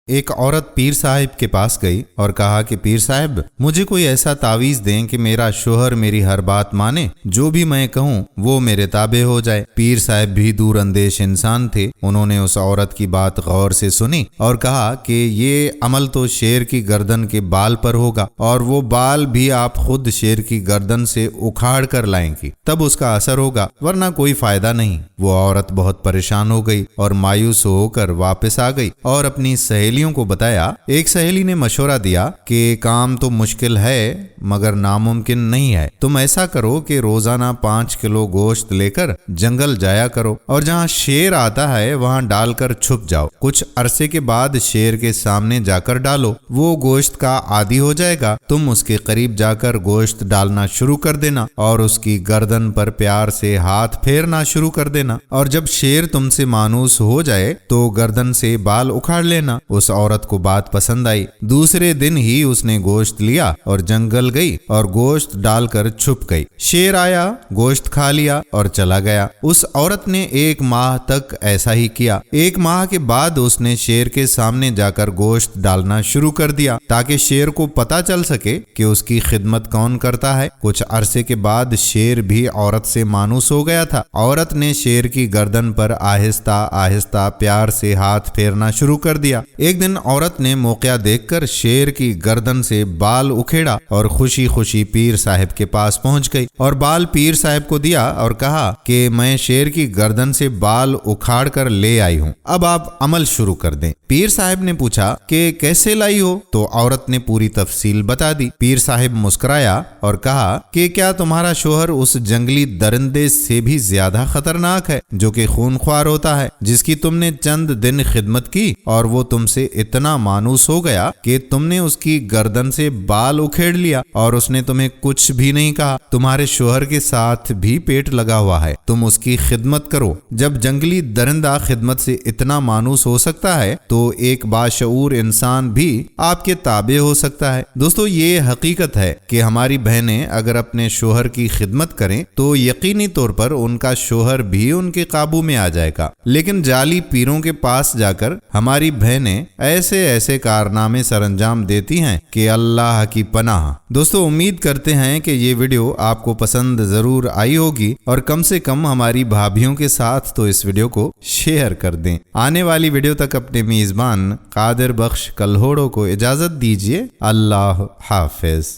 ایک عورت پیر صاحب کے پاس گئی اور کہا کہ پیر صاحب مجھے کوئی ایسا تعویذ دیں کہ میرا شوہر میری ہر بات مانے، جو بھی میں کہوں وہ میرے تابع ہو جائے۔ پیر صاحب بھی دور اندیش انسان تھے، انہوں نے اس عورت کی بات غور سے سنی اور کہا کہ یہ عمل تو شیر کی گردن کے بال پر ہوگا، اور وہ بال بھی آپ خود شیر کی گردن سے اکھاڑ کر لائیں گی، تب اس کا اثر ہوگا، ورنہ کوئی فائدہ نہیں۔ وہ عورت بہت پریشان ہو گئی اور مایوس ہو کر واپس آ گئی اور اپنی سہیلیوں کو بتایا۔ ایک سہیلی نے مشورہ دیا کہ کام تو مشکل ہے مگر ناممکن نہیں ہے، تم ایسا کرو کہ روزانہ 5 کلو گوشت لے کر جنگل جایا کرو اور جہاں شیر آتا ہے وہاں ڈال کر چھپ جاؤ، کچھ عرصے کے بعد شیر کے سامنے جا کر ڈالو، وہ گوشت کا عادی ہو جائے گا، تم اس کے قریب جا کر گوشت ڈالنا شروع کر دینا اور اس کی گردن پر پیار سے ہاتھ پھیرنا شروع کر دینا، اور جب شیر تم سے مانوس ہو جائے تو گردن سے بال اکھاڑ لینا۔ اس عورت کو بات پسند آئی، دوسرے دن ہی اس نے گوشت لیا اور جنگل گئی اور گوشت ڈال کر چھپ گئی۔ شیر آیا، گوشت کھا لیا اور چلا گیا۔ اس عورت نے 1 ماہ تک ایسا ہی کیا۔ 1 ماہ کے بعد اس نے شیر کے سامنے جا کر گوشت ڈالنا شروع کر دیا تاکہ شیر کو پتا چل سکے کہ اس کی خدمت کون کرتا ہے۔ کچھ عرصے کے بعد شیر بھی عورت سے مانوس ہو گیا تھا۔ عورت نے شیر کی گردن پر آہستہ آہستہ پیار سے ہاتھ پھیرنا شروع کر دیا۔ ایک دن عورت نے موقع دیکھ کر شیر کی گردن سے بال اکھیڑا اور خوشی خوشی پیر صاحب کے پاس پہنچ گئی اور بال پیر صاحب کو دیا اور کہا کہ میں شیر کی گردن سے بال اکھاڑ کر لے آئی ہوں، اب آپ عمل شروع کر دیں۔ پیر صاحب نے پوچھا کہ کیسے لائی ہو؟ تو عورت نے پوری تفصیل بتا دی۔ پیر صاحب مسکرایا اور کہا کہ کیا تمہارا شوہر اس جنگلی درندے سے بھی زیادہ خطرناک ہے جو کہ خونخوار ہوتا ہے، جس کی تم نے چند دن خدمت کی اور وہ تم سے اتنا مانوس ہو گیا کہ تم نے اس کی گردن سے بال اکھیڑ لیا اور اس نے تمہیں کچھ بھی نہیں کہا؟ تمہارے شوہر کے ساتھ بھی پیٹ لگا ہوا ہے، تم اس کی خدمت کرو۔ جب جنگلی درندہ خدمت سے اتنا مانوس ہو سکتا ہے تو ایک باشعور انسان بھی آپ کے تابع ہو سکتا ہے۔ دوستو، یہ حقیقت ہے کہ ہماری بہنیں اگر اپنے شوہر کی خدمت کریں تو یقینی طور پر ان کا شوہر بھی ان کے قابو میں آ جائے گا، لیکن جعلی پیروں کے پاس جا کر ہماری بہنیں ایسے کارنامے سر انجام دیتی ہیں کہ اللہ کی پناہ۔ دوستو، امید کرتے ہیں کہ یہ ویڈیو آپ کو پسند ضرور آئی ہوگی اور کم سے کم ہماری بھابھیوں کے ساتھ تو اس ویڈیو کو شیئر کر دیں۔ آنے والی ویڈیو تک اپنے میزبان قادر بخش کلہوڑو کو اجازت دیجیے۔ اللہ حافظ۔